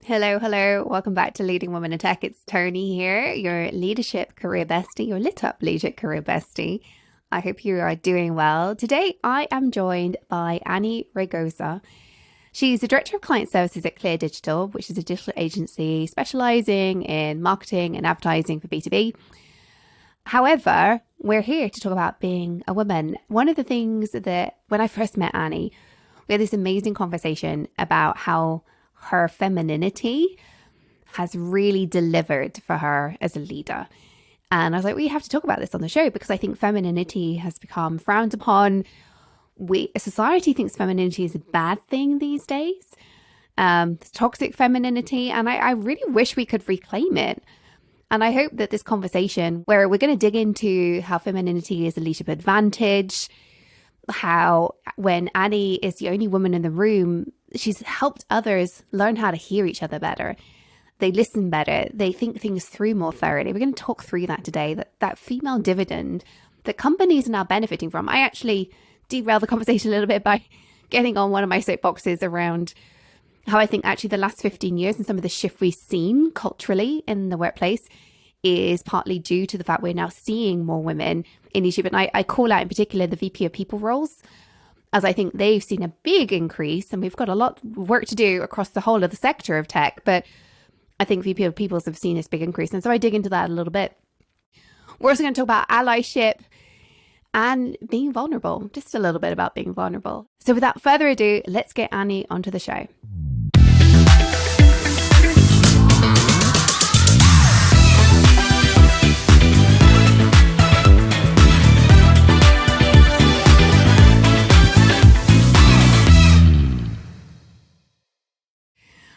Hello, hello. Welcome back to Leading Women in Tech. It's Tony here, your leadership career bestie, your lit up leadership career bestie. I hope you are doing well. Today, I am joined by Annie Raygoza. She's the Director of Client Services at Clear Digital, which is a digital agency specializing in marketing and advertising for B2B. However, we're here to talk about being a woman. One of the things that when I first met Annie, we had this amazing conversation about how her femininity has really delivered for her as a leader. And I was like, we have to talk about this on the show because I think femininity has become frowned upon. Society thinks femininity is a bad thing these days. Toxic femininity. And I really wish we could reclaim it. And I hope that this conversation, where we're going to dig into how femininity is a leadership advantage, how when Annie is the only woman in the room, she's helped others learn how to hear each other better. They listen better. They think things through more thoroughly. We're going to talk through that today, that female dividend that companies are now benefiting from. I actually derailed the conversation a little bit by getting on one of my soapboxes around how I think actually the last 15 years and some of the shift we've seen culturally in the workplace is partly due to the fact we're now seeing more women in leadership. And I call out in particular the VP of people roles, as I think they've seen a big increase, and we've got a lot of work to do across the whole of the sector of tech. But I think VP of peoples have seen this big increase. And so I dig into that a little bit. We're also going to talk about allyship and being vulnerable, just a little bit about being vulnerable. So without further ado, let's get Annie onto the show.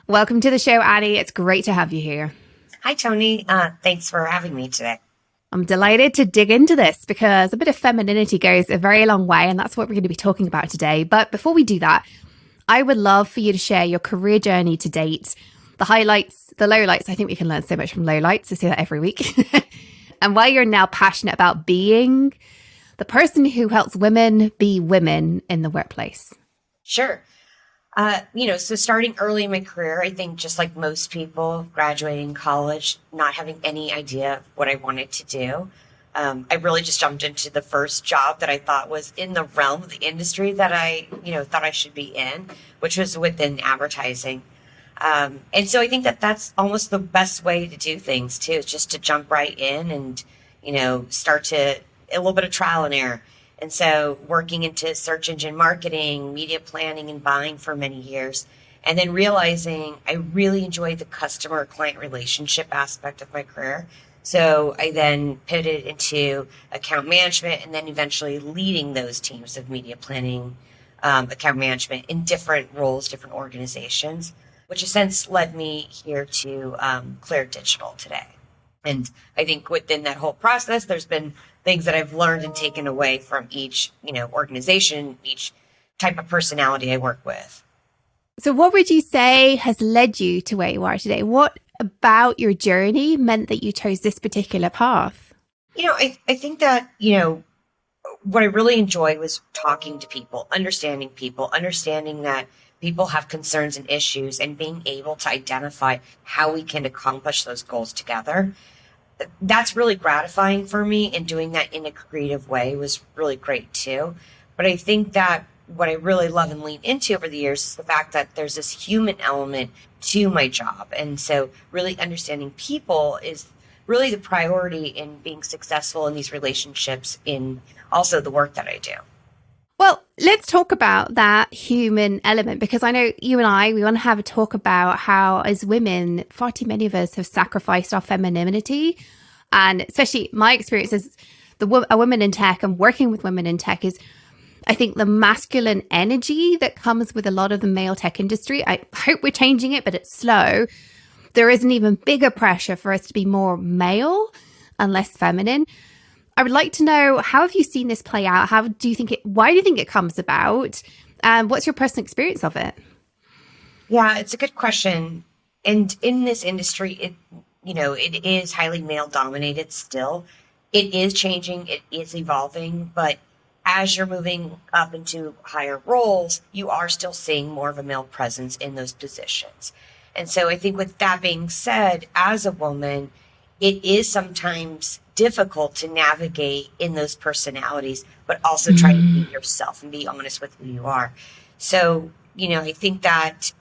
Welcome to the show, Annie. It's great to have you here. Hi, Tony. Thanks for having me today. I'm delighted to dig into this because a bit of femininity goes a very long way, and that's what we're going to be talking about today. But before we do that, I would love for you to share your career journey to date, the highlights, the lowlights. I think we can learn so much from lowlights. I say that every week. And why you're now passionate about being the person who helps women be women in the workplace. Sure. So starting early in my career, I think just like most people graduating college, not having any idea what I wanted to do. I really just jumped into the first job that I thought was in the realm of the industry that I, thought I should be in, which was within advertising. And so I think that that's almost the best way to do things too, is just to jump right in and, start to a little bit of trial and error. And so working into search engine marketing, media planning and buying for many years, and then realizing I really enjoyed the customer client relationship aspect of my career. So I then pivoted into account management and then eventually leading those teams of media planning, account management in different roles, different organizations, which has since led me here to Clear Digital today. And I think within that whole process, there's been things that I've learned and taken away from each, organization, each type of personality I work with. So what would you say has led you to where you are today? What about your journey meant that you chose this particular path? I think that, what I really enjoyed was talking to people, understanding that people have concerns and issues and being able to identify how we can accomplish those goals together. That's really gratifying for me, and doing that in a creative way was really great too. But I think that what I really love and lean into over the years is the fact that there's this human element to my job. And so really understanding people is really the priority in being successful in these relationships, in also the work that I do. Well, let's talk about that human element, because I know you and we want to have a talk about how, as women, far too many of us have sacrificed our femininity. And especially my experience as a woman in tech and working with women in tech is, I think, the masculine energy that comes with a lot of the male tech industry. I hope we're changing it, but it's slow. There is an even bigger pressure for us to be more male and less feminine. I would like to know, how have you seen this play out? Why do you think it comes about? And what's your personal experience of it? Yeah, it's a good question. And in this industry, it is highly male dominated still. It is changing. It is evolving. But as you're moving up into higher roles, you are still seeing more of a male presence in those positions. And so I think with that being said, as a woman, it is sometimes difficult to navigate in those personalities, but also try to be yourself and be honest with who you are. So, I think that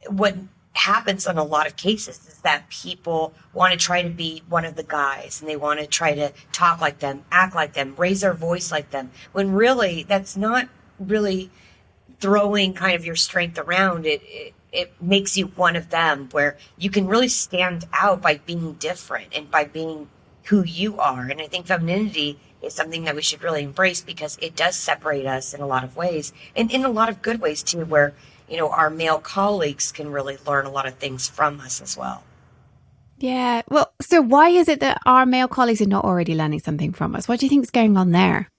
what happens in a lot of cases is that people want to try to be one of the guys and they want to try to talk like them, act like them, raise their voice like them, when really that's not really throwing kind of your strength around. It makes you one of them, where you can really stand out by being different and by being who you are. And I think femininity is something that we should really embrace, because it does separate us in a lot of ways, and in a lot of good ways too, where our male colleagues can really learn a lot of things from us as well. Yeah. Well, so why is it that our male colleagues are not already learning something from us? What do you think is going on there?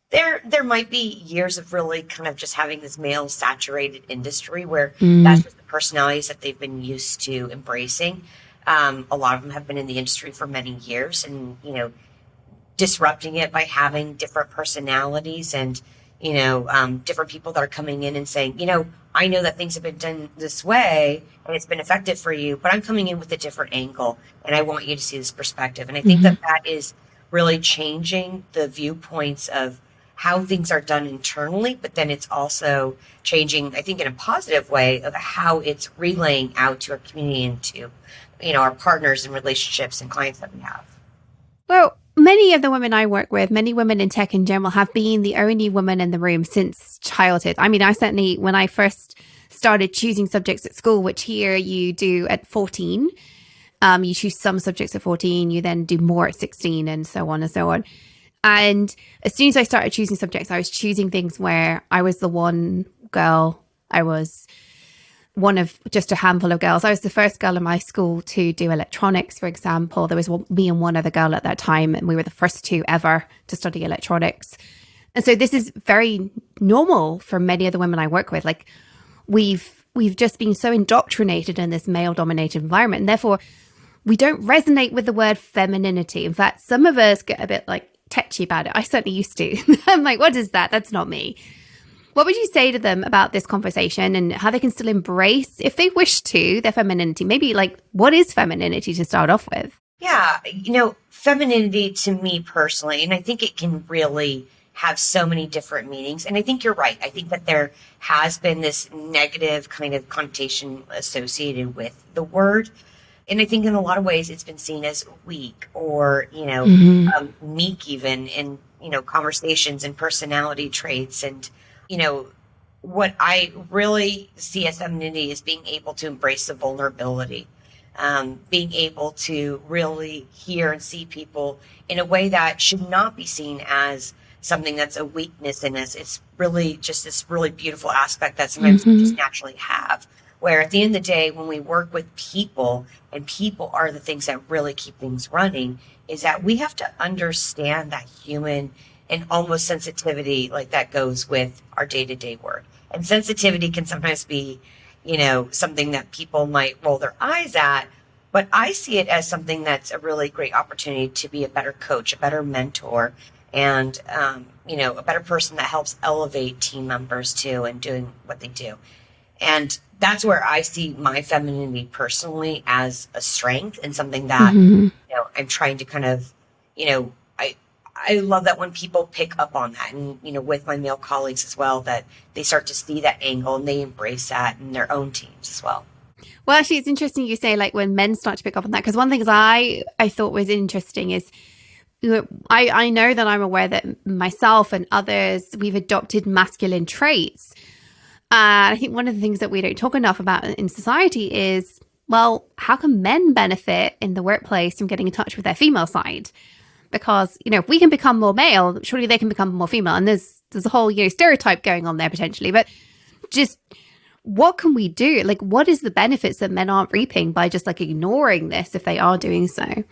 There might be years of really kind of just having this male saturated industry where that's just the personalities that they've been used to embracing. A lot of them have been in the industry for many years, and disrupting it by having different personalities and different people that are coming in and saying, I know that things have been done this way and it's been effective for you, but I'm coming in with a different angle and I want you to see this perspective. And I think that is really changing the viewpoints of how things are done internally, but then it's also changing, I think, in a positive way of how it's relaying out to our community and to, our partners and relationships and clients that we have. Well, many of the women I work with, many women in tech in general, have been the only woman in the room since childhood. I mean, I certainly, when I first started choosing subjects at school, which here you do at 14, you choose some subjects at 14, you then do more at 16, and so on and so on. And as soon as I started choosing subjects, I was choosing things where I was the one girl. I was one of just a handful of girls. I was the first girl in my school to do electronics, for example. There was me and one other girl at that time, and we were the first two ever to study electronics. And so this is very normal for many of the women I work with. Like we've just been so indoctrinated in this male-dominated environment, and therefore we don't resonate with the word femininity. In fact, some of us get a bit like tetchy about it. I certainly used to. I'm like, what is that? That's not me. What would you say to them about this conversation and how they can still embrace, if they wish to, their femininity? Maybe like, what is femininity to start off with? Yeah, femininity to me personally, and I think it can really have so many different meanings. And I think you're right. I think that there has been this negative kind of connotation associated with the word. And I think in a lot of ways it's been seen as weak or, meek even in, conversations and personality traits. And, what I really see as femininity is being able to embrace the vulnerability, being able to really hear and see people in a way that should not be seen as something that's a weakness in us. It's really just this really beautiful aspect that sometimes we just naturally have. Where at the end of the day, when we work with people, and people are the things that really keep things running, is that we have to understand that human and almost sensitivity like that goes with our day-to-day work. And sensitivity can sometimes be, something that people might roll their eyes at, but I see it as something that's a really great opportunity to be a better coach, a better mentor, and, a better person that helps elevate team members too and doing what they do. And that's where I see my femininity personally as a strength and something that, I'm trying to kind of, I love that when people pick up on that and, with my male colleagues as well, that they start to see that angle and they embrace that in their own teams as well. Well, actually, it's interesting you say like when men start to pick up on that, because one thing I thought was interesting is I know that I'm aware that myself and others, we've adopted masculine traits. I think one of the things that we don't talk enough about in society is, well, how can men benefit in the workplace from getting in touch with their female side? Because, if we can become more male, surely they can become more female. And there's a whole, stereotype going on there potentially. But just what can we do? Like, what is the benefits that men aren't reaping by just like ignoring this if they are doing so?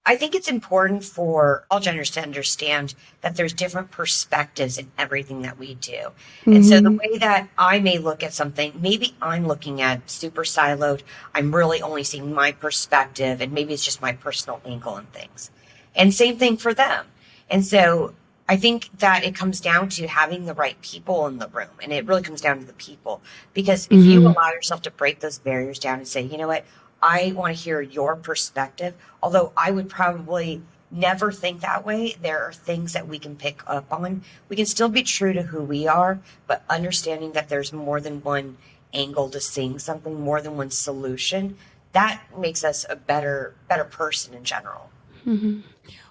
I think it's important for all genders to understand that there's different perspectives in everything that we do. And so the way that I may look at something, maybe I'm looking at super siloed. I'm really only seeing my perspective, and maybe it's just my personal angle on things. And same thing for them. And so I think that it comes down to having the right people in the room. And it really comes down to the people. Because if you Mm-hmm. allow yourself to break those barriers down and say, you know what, I want to hear your perspective, although I would probably never think that way, there are things that we can pick up on. We can still be true to who we are, but understanding that there's more than one angle to seeing something, more than one solution, that makes us a better person in general. Mm-hmm.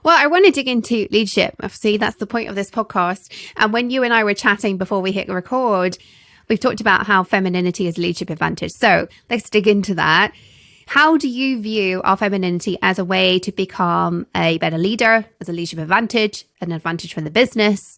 Well, I want to dig into leadership. Obviously, that's the point of this podcast. And when you and I were chatting before we hit record, we've talked about how femininity is a leadership advantage. So let's dig into that. How do you view our femininity as a way to become a better leader, as a leadership advantage, an advantage for the business,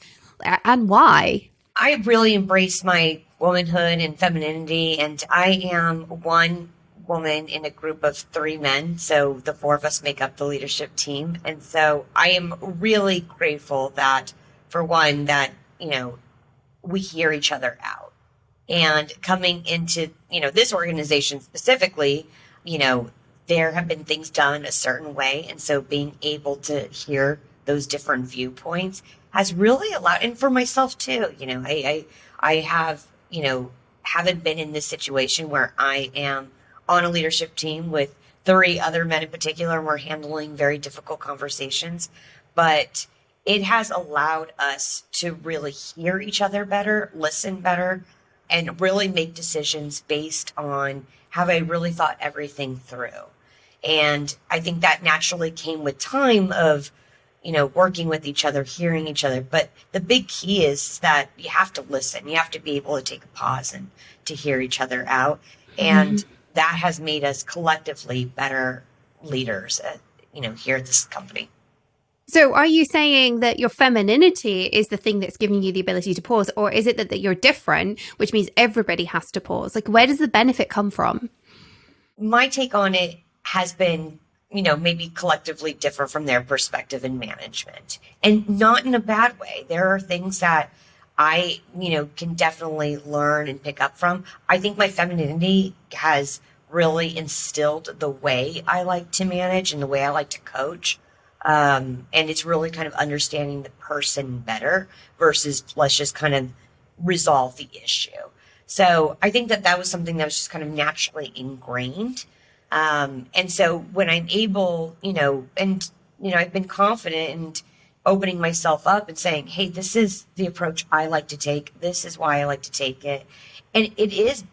and why? I really embrace my womanhood and femininity, and I am one woman in a group of three men. So the four of us make up the leadership team. And so I am really grateful that, for one, that, we hear each other out. And coming into, this organization specifically, you know, there have been things done a certain way. And so being able to hear those different viewpoints has really allowed, and for myself too, I have, haven't been in this situation where I am on a leadership team with three other men in particular, and we're handling very difficult conversations. But it has allowed us to really hear each other better, listen better, and really make decisions based on have I really thought everything through. And I think that naturally came with time of, working with each other, hearing each other. But the big key is that you have to listen. You have to be able to take a pause and to hear each other out. Mm-hmm. And that has made us collectively better leaders, here at this company. So are you saying that your femininity is the thing that's giving you the ability to pause, or is it that you're different, which means everybody has to pause? Like, where does the benefit come from? My take on it has been, maybe collectively differ from their perspective in management, and not in a bad way. There are things that I, can definitely learn and pick up from. I think my femininity has really instilled the way I like to manage and the way I like to coach. And it's really kind of understanding the person better versus let's just kind of resolve the issue. So I think that was something that was just kind of naturally ingrained. And so when I'm able, I've been confident and opening myself up and saying, hey, this is the approach I like to take. This is why I like to take it. And it is,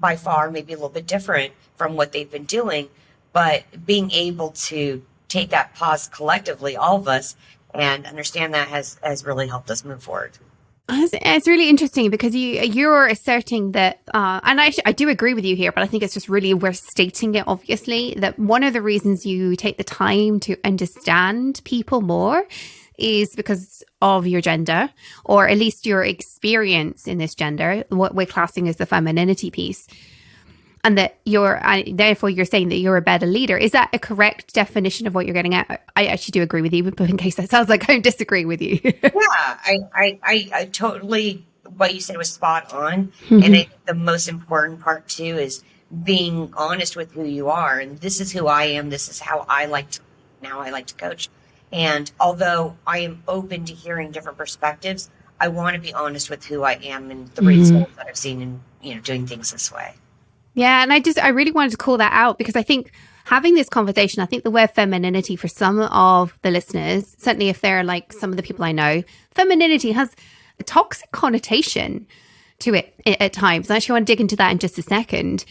by far maybe a little bit different from what they've been doing, but being able to take that pause collectively, all of us, and understand that has really helped us move forward. It's really interesting because you're asserting that, and I do agree with you here, but I think it's just really worth stating it, obviously, that one of the reasons you take the time to understand people more is because of your gender, or at least your experience in this gender, what we're classing as the femininity piece. And that therefore you're saying that you're a better leader. Is that a correct definition of what you're getting at? I actually do agree with you, but in case that sounds like I disagree with you. Yeah, I totally, what you said was spot on. Mm-hmm. And I think the most important part too is being honest with who you are. And this is who I am. This is how I like to coach. And although I am open to hearing different perspectives, I want to be honest with who I am and the results that I've seen in, doing things this way. Yeah, and I really wanted to call that out because I think having this conversation, I think the word femininity for some of the listeners, certainly if they're like some of the people I know, femininity has a toxic connotation to it at times. I actually want to dig into that in just a second.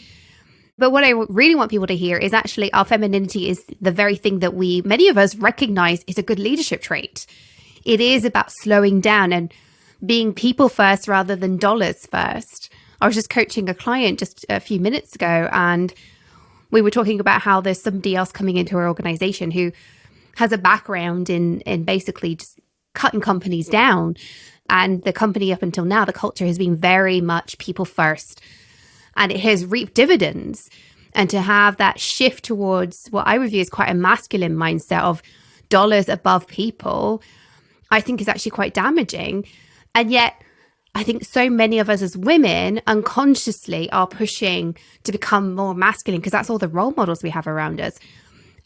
But what I really want people to hear is actually our femininity is the very thing that many of us recognize is a good leadership trait. It is about slowing down and being people first rather than dollars first. I was just coaching a client just a few minutes ago, and we were talking about how there's somebody else coming into our organization who has a background in basically just cutting companies down. And the company up until now, the culture has been very much people first, and it has reaped dividends. And to have that shift towards what I would view as quite a masculine mindset of dollars above people, I think is actually quite damaging. And yet, I think so many of us as women unconsciously are pushing to become more masculine because that's all the role models we have around us.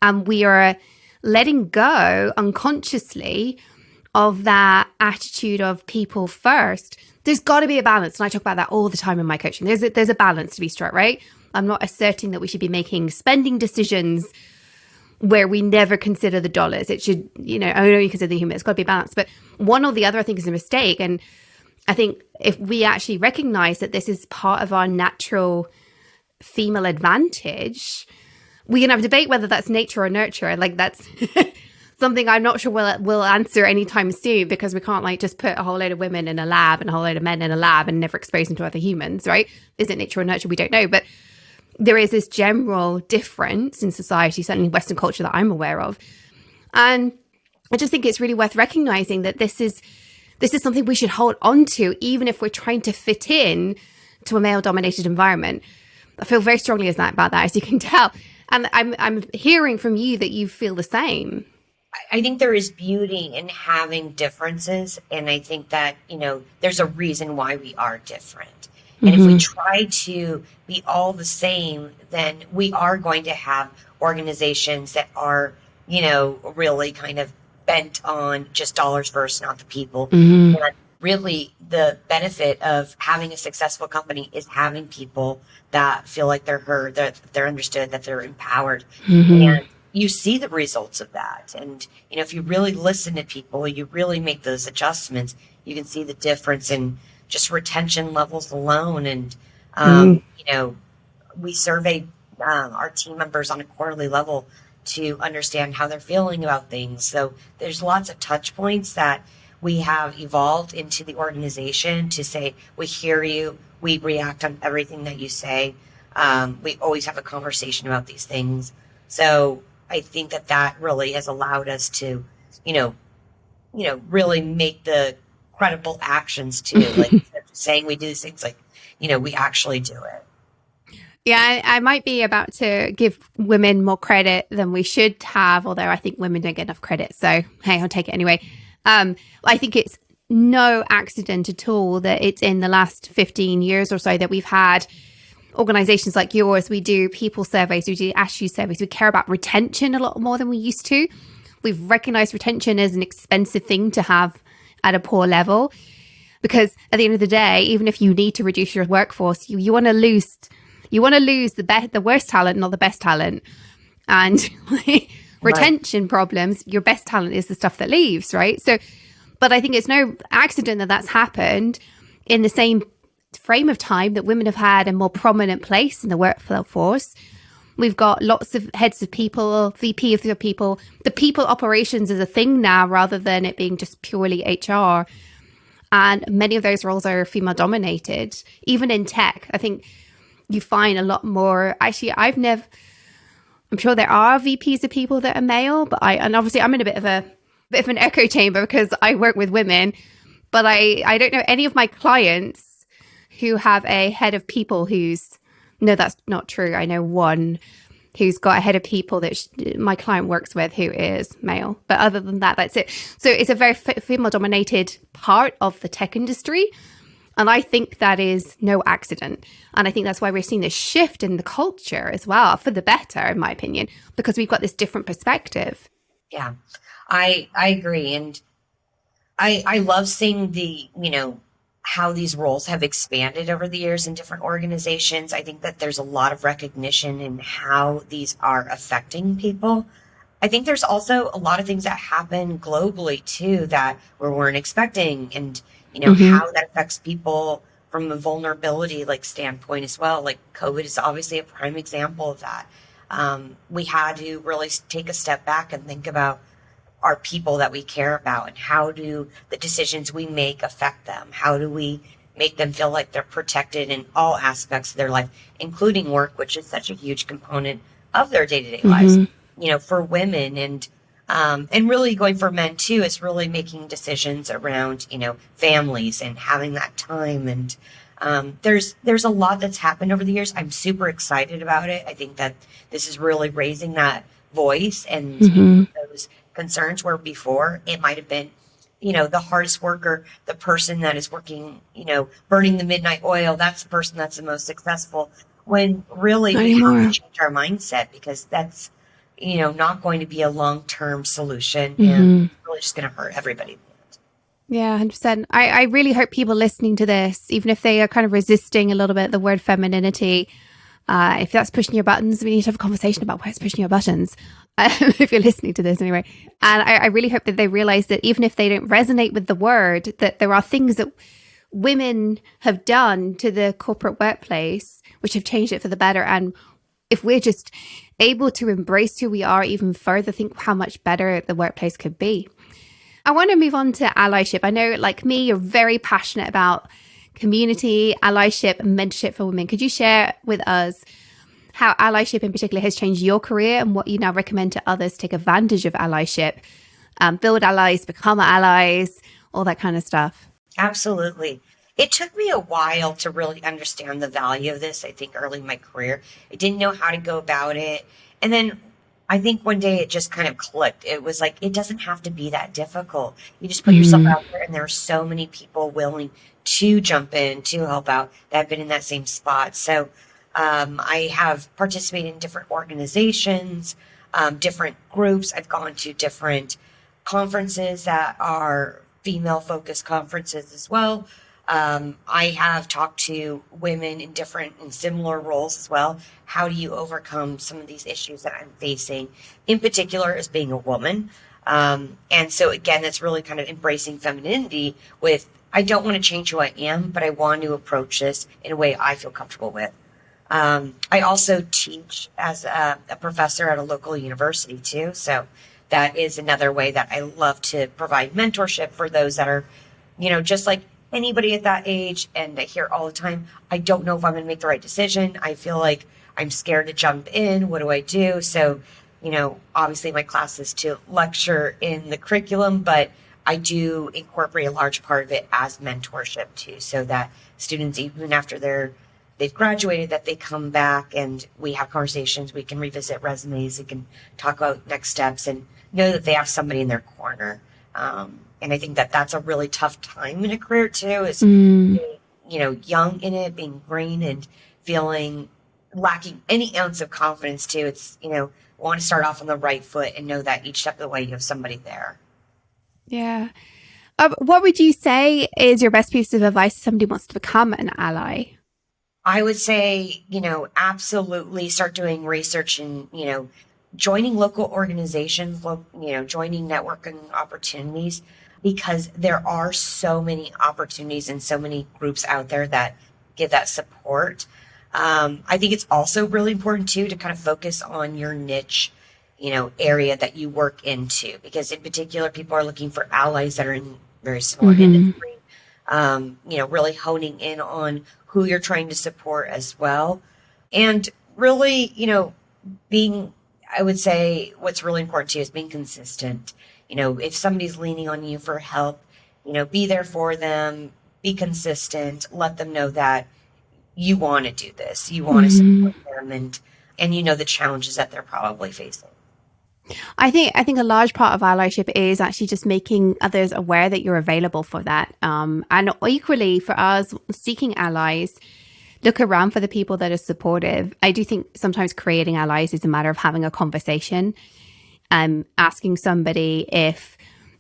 And we are letting go unconsciously of that attitude of people first, there's got to be a balance. And I talk about that all the time in my coaching. There's a balance to be struck, right? I'm not asserting that we should be making spending decisions where we never consider the dollars. It should, only consider the human. It's got to be balanced. But one or the other, I think, is a mistake. And I think if we actually recognize that this is part of our natural female advantage, we can have a debate whether that's nature or nurture. Like that's something I'm not sure we'll answer anytime soon, because we can't just put a whole load of women in a lab and a whole load of men in a lab and never expose them to other humans, right? Is it nature or nurture? We don't know. But there is this general difference in society, certainly in Western culture, that I'm aware of. And I just think it's really worth recognizing that this is something we should hold on to, even if we're trying to fit in to a male-dominated environment. I feel very strongly about that, as you can tell. And I'm hearing from you that you feel the same. I think there is beauty in having differences. And I think that, there's a reason why we are different. And if we try to be all the same, then we are going to have organizations that are, really kind of bent on just dollars first, not the people. And really the benefit of having a successful company is having people that feel like they're heard, that they're understood, that they're empowered. And you see the results of that. And, if you really listen to people, you really make those adjustments, you can see the difference in just retention levels alone. And, we survey our team members on a quarterly level to understand how they're feeling about things. So there's lots of touch points that we have evolved into the organization to say, we hear you, we react on everything that you say. We always have a conversation about these things. So I think that really has allowed us to, really make the credible actions too, like saying we do these things, we actually do it. Yeah, I might be about to give women more credit than we should have, although I think women don't get enough credit. So, hey, I'll take it anyway. I think it's no accident at all that it's in the last 15 years or so that we've had organizations like yours. We do people surveys, we do attitude surveys. We care about retention a lot more than we used to. We've recognized retention as an expensive thing to have at a poor level, because at the end of the day, even if you need to reduce your workforce, you want to lose the worst talent, not the best talent. And retention problems, your best talent is the stuff that leaves, right? So, but I think it's no accident that that's happened in the same frame of time that women have had a more prominent place in the workforce. We've got lots of heads of people, VP of the people. The people operations is a thing now, rather than it being just purely HR. And many of those roles are female dominated. Even in tech, I think you find a lot more. Actually, I'm sure there are VPs of people that are male, but obviously I'm in a bit of an echo chamber because I work with women, but I don't know any of my clients who have a head of people no, that's not true. I know one who's got a head of people that my client works with who is male. But other than that, that's it. So it's a very female dominated part of the tech industry. And I think that is no accident. And I think that's why we're seeing this shift in the culture as well, for the better, in my opinion, because we've got this different perspective. Yeah, I agree. And I love seeing how these roles have expanded over the years in different organizations. I think that there's a lot of recognition in how these are affecting people. I think there's also a lot of things that happen globally too that we weren't expecting, and how that affects people from a vulnerability standpoint as well. Like COVID is obviously a prime example of that. We had to really take a step back and think about our people that we care about, and how do the decisions we make affect them? How do we make them feel like they're protected in all aspects of their life, including work, which is such a huge component of their day-to-day lives, for women, and really going for men too, is really making decisions around, families and having that time. And there's a lot that's happened over the years. I'm super excited about it. I think that this is really raising that voice and those concerns, where before it might have been, the hardest worker, the person that is working, burning the midnight oil, that's the person that's the most successful, when really we have to change our mindset, because that's, not going to be a long-term solution, and really just going to hurt everybody. Yeah, 100%. I really hope people listening to this, even if they are kind of resisting a little bit the word femininity, if that's pushing your buttons, we need to have a conversation about why it's pushing your buttons. If you're listening to this anyway. And I really hope that they realize that even if they don't resonate with the word, that there are things that women have done to the corporate workplace which have changed it for the better. And if we're just able to embrace who we are even further, think how much better the workplace could be. I want to move on to allyship. I know, like me, you're very passionate about community, allyship, and mentorship for women. Could you share with us how allyship in particular has changed your career and what you now recommend to others take advantage of allyship, build allies, become allies, all that kind of stuff? Absolutely. It took me a while to really understand the value of this, I think, early in my career. I didn't know how to go about it. And then I think one day it just kind of clicked. It was like, it doesn't have to be that difficult. You just put yourself out there, and there are so many people willing to jump in, to help out, that have been in that same spot. So I have participated in different organizations, different groups. I've gone to different conferences that are female focused conferences as well. I have talked to women in different and similar roles as well. How do you overcome some of these issues that I'm facing, in particular as being a woman? And so again, that's really kind of embracing femininity with, I don't want to change who I am, but I want to approach this in a way I feel comfortable with. I also teach as a professor at a local university too. So that is another way that I love to provide mentorship for those that are, just like anybody at that age. And I hear all the time, I don't know if I'm going to make the right decision. I feel like I'm scared to jump in. What do I do? So, obviously my class is to lecture in the curriculum, but I do incorporate a large part of it as mentorship too, so that students, even after they've graduated, that they come back and we have conversations, we can revisit resumes, we can talk about next steps and know that they have somebody in their corner. And I think that that's a really tough time in a career too, is being, young in it, being green and feeling lacking any ounce of confidence too. It's, want to start off on the right foot and know that each step of the way you have somebody there. Yeah. What would you say is your best piece of advice if somebody wants to become an ally? I would say, absolutely start doing research and, joining local organizations, joining networking opportunities, because there are so many opportunities and so many groups out there that give that support. I think it's also really important too to kind of focus on your niche, area that you work into, because in particular, people are looking for allies that are in very similar industry. Really honing in on who you're trying to support as well. And really, I would say what's really important too is being consistent. If somebody's leaning on you for help, be there for them, be consistent, let them know that you want to do this, you want to support them, and the challenges that they're probably facing. I think a large part of allyship is actually just making others aware that you're available for that. And equally for us seeking allies, look around for the people that are supportive. I do think sometimes creating allies is a matter of having a conversation, asking somebody if,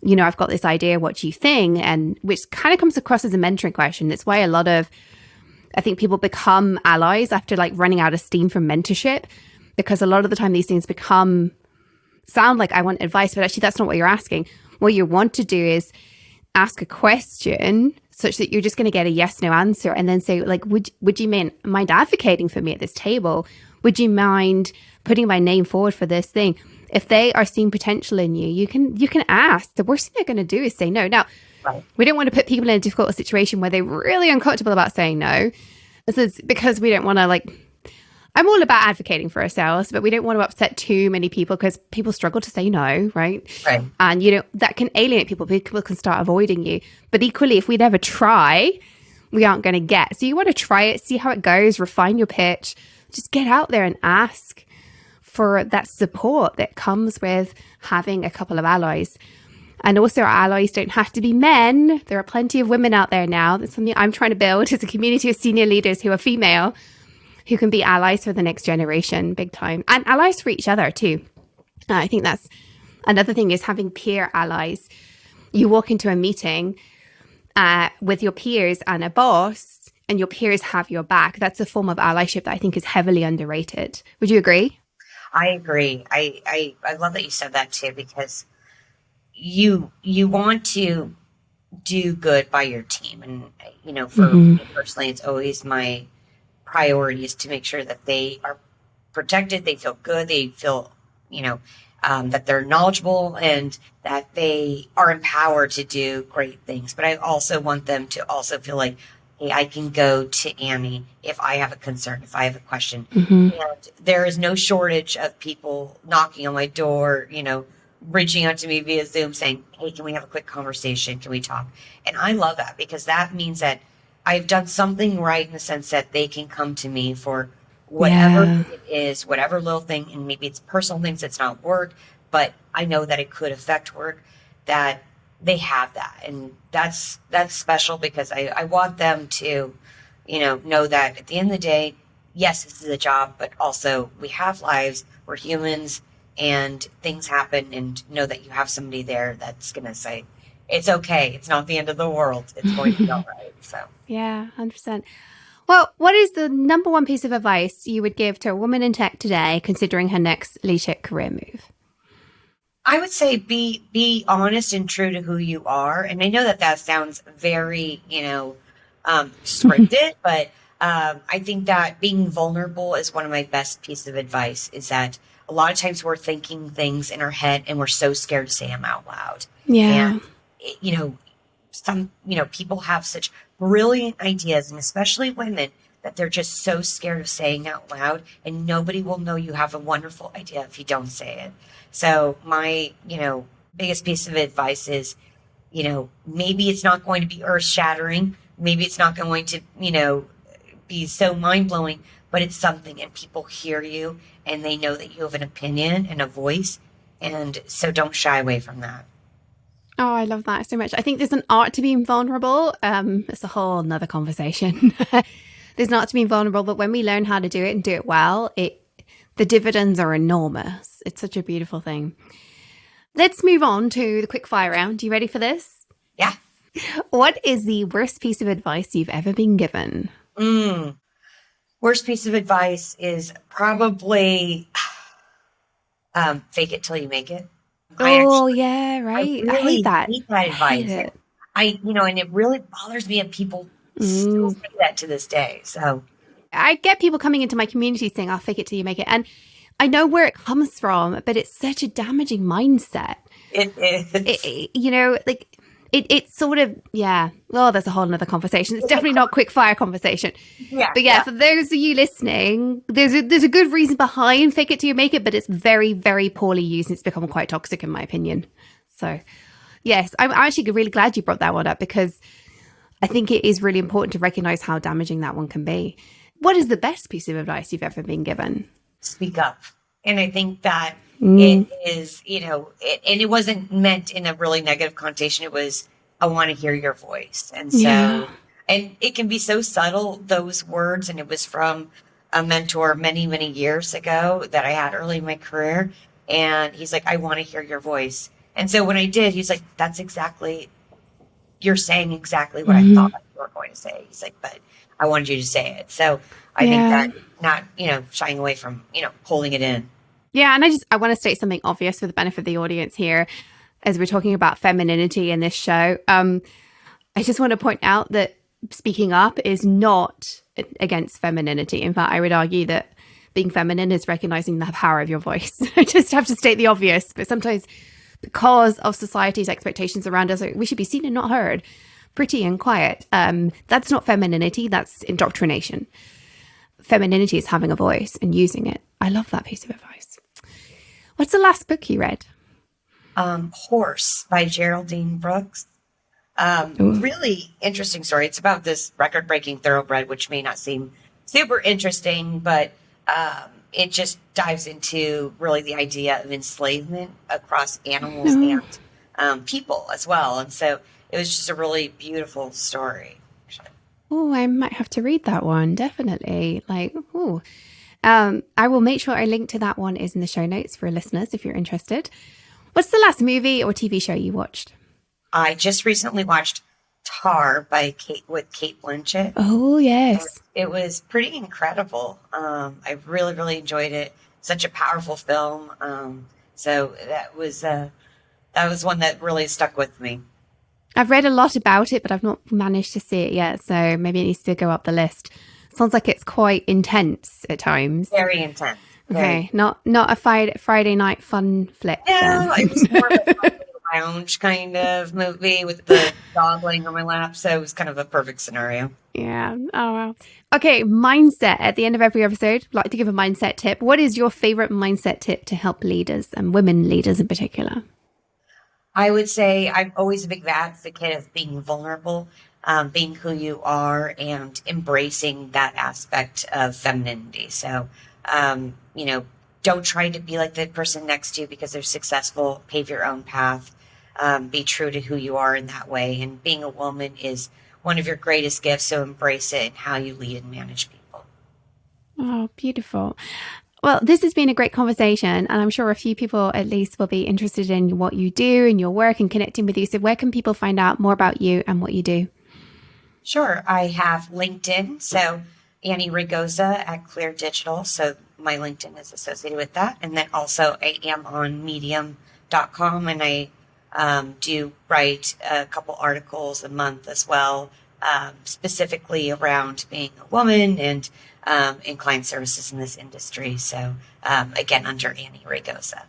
I've got this idea, what do you think? And which kind of comes across as a mentoring question. That's why I think people become allies after like running out of steam from mentorship, because a lot of the time these things sound like I want advice, but actually that's not what you're asking. What you want to do is ask a question such that you're just going to get a yes, no answer, and then say, like, would you mind advocating for me at this table? Would you mind putting my name forward for this thing? If they are seeing potential in you, you can ask. The worst thing they're going to do is say no. Now, Right. We don't want to put people in a difficult situation where they're really uncomfortable about saying no. This is because we don't want to I'm all about advocating for ourselves, but we don't want to upset too many people because people struggle to say no, right? Right. And, that can alienate people. People can start avoiding you. But equally, if we never try, we aren't going to get. So you want to try it, see how it goes, refine your pitch, just get out there and ask for that support that comes with having a couple of allies. And also our allies don't have to be men. There are plenty of women out there now. That's something I'm trying to build is a community of senior leaders who are female, who can be allies for the next generation, big time, and allies for each other too. I think that's another thing, is having peer allies. You walk into a meeting, with your peers and a boss, and your peers have your back, that's a form of allyship that I think is heavily underrated. Would you agree? I agree. I love that you said that too, because you want to do good by your team. And, for Mm-hmm. me personally, it's always my priority is to make sure that they are protected, they feel good, they feel, that they're knowledgeable and that they are empowered to do great things. But I also want them to also feel like, hey, I can go to Annie if I have a concern, if I have a question. Mm-hmm. And there is no shortage of people knocking on my door, reaching out to me via Zoom saying, hey, can we have a quick conversation? Can we talk? And I love that because that means that I've done something right in the sense that they can come to me for whatever Yeah. it is, whatever little thing, and maybe it's personal things, it's not work, but I know that it could affect work, that they have that. And that's special because I want them to, know that at the end of the day, yes, this is a job, but also we have lives, we're humans, and things happen, and know that you have somebody there that's going to say, it's okay. It's not the end of the world. It's going to be all right. So Yeah, 100%. Well, what is the number one piece of advice you would give to a woman in tech today, considering her next leadership career move? I would say be honest and true to who you are. And I know that that sounds very, scripted, but I think that being vulnerable is one of my best pieces of advice. Is that a lot of times we're thinking things in our head and we're so scared to say them out loud. And Yeah. you know, some people have such brilliant ideas, and especially women, that they're just so scared of saying out loud, and nobody will know you have a wonderful idea if you don't say it. So my biggest piece of advice is, maybe it's not going to be earth shattering, maybe it's not going to be so mind blowing, but it's something, and people hear you and they know that you have an opinion and a voice, and so don't shy away from that. Oh, I love that so much. I think there's an art to being vulnerable. It's a whole nother conversation. There's an art to being vulnerable, but when we learn how to do it and do it well, the dividends are enormous. It's such a beautiful thing. Let's move on to the quick fire round. You ready for this? Yeah. What is the worst piece of advice you've ever been given? Worst piece of advice is probably fake it till you make it. Oh, yeah, I right. I hate really that. hate that I hate advice. it. And it really bothers me if people still Mm. say that to this day. So I get people coming into my community saying, I'll fake it till you make it. And I know where it comes from, but it's such a damaging mindset. it is. It's sort of, yeah. Well, there's a whole nother conversation. It's definitely not quick fire conversation. Yeah, But yeah, for those of you listening, there's a good reason behind fake it till you make it, but it's very, very poorly used and it's become quite toxic in my opinion. So yes, I'm actually really glad you brought that one up because I think it is really important to recognize how damaging that one can be. What is the best piece of advice you've ever been given? Speak up. And I think that Mm. it is, and it wasn't meant in a really negative connotation. It was, I want to hear your voice. And Yeah. so, and it can be so subtle, those words. And it was from a mentor many, many years ago that I had early in my career. And he's like, I want to hear your voice. And so when I did, he's like, that's exactly, you're saying exactly what I thought Mhm. you were going to say. He's like, but I wanted you to say it. So I think Yeah. that not, shying away from, holding it in. Yeah. And I want to state something obvious for the benefit of the audience here as we're talking about femininity in this show. I just want to point out that speaking up is not against femininity. In fact, I would argue that being feminine is recognizing the power of your voice. I just have to state the obvious, but sometimes because of society's expectations around us, we should be seen and not heard, pretty and quiet. That's not femininity, that's indoctrination. Femininity is having a voice and using it. I love that piece of advice. What's the last book you read? Horse by Geraldine Brooks. Ooh. Really interesting story. It's about this record breaking thoroughbred, which may not seem super interesting, but it just dives into really the idea of enslavement across animals Oh, and people as well. And so it was just a really beautiful story. Actually. oh, I might have to read that one. Definitely. I will make sure a link to that one is in the show notes for listeners if you're interested. What's the last movie or TV show you watched? I just recently watched Tar by Kate Blanchett. Oh, yes. It was pretty incredible. I really, really enjoyed it. Such a powerful film. So that was one that really stuck with me. I've read a lot about it, but I've not managed to see it yet. So maybe it needs to go up the list. Sounds like it's quite intense at times. Very intense. Okay, not a Friday night fun flick then. No, it was more of a lounge kind of movie with the dog laying on my lap. So it was kind of a perfect scenario. Yeah. Oh, wow. Okay, mindset. At the end of every episode, I'd like to give a mindset tip. What is your favorite mindset tip to help leaders and women leaders in particular? I would say I'm always a big advocate of being vulnerable, being who you are, and embracing that aspect of femininity. So, don't try to be like the person next to you because they're successful. Pave your own path. Be true to who you are in that way. And being a woman is one of your greatest gifts. So embrace it in how you lead and manage people. Oh, beautiful. Well, this has been a great conversation, and I'm sure a few people at least will be interested in what you do and your work and connecting with you. So where can people find out more about you and what you do? Sure. I have LinkedIn. So Annie Raygoza at Clear Digital. So my LinkedIn is associated with that. And then also I am on medium.com, and I do write a couple articles a month as well, specifically around being a woman and in client services in this industry. So again, under Annie Raygoza.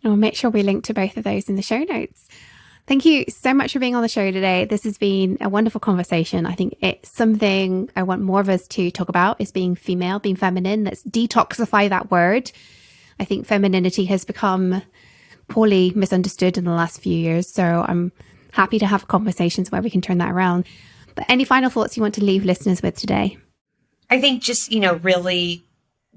I'll make sure we link to both of those in the show notes. Thank you so much for being on the show today. This has been a wonderful conversation. I think it's something I want more of us to talk about, is being female, being feminine. Let's detoxify that word. I think femininity has become poorly misunderstood in the last few years. So I'm happy to have conversations where we can turn that around. But any final thoughts you want to leave listeners with today? I think just, really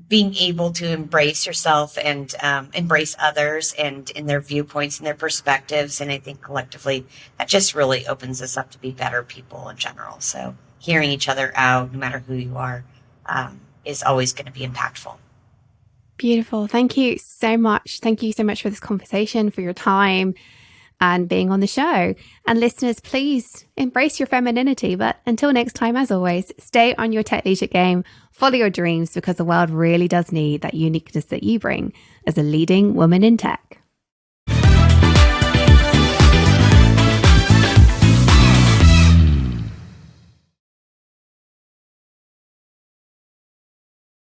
being able to embrace yourself and embrace others and in their viewpoints and their perspectives. And I think collectively that just really opens us up to be better people in general. So hearing each other out, no matter who you are, is always going to be impactful. Beautiful. Thank you so much. Thank you so much for this conversation, for your time and being on the show. And listeners, please embrace your femininity. But until next time, as always, stay on your tech leadership game, follow your dreams, because the world really does need that uniqueness that you bring as a leading woman in tech.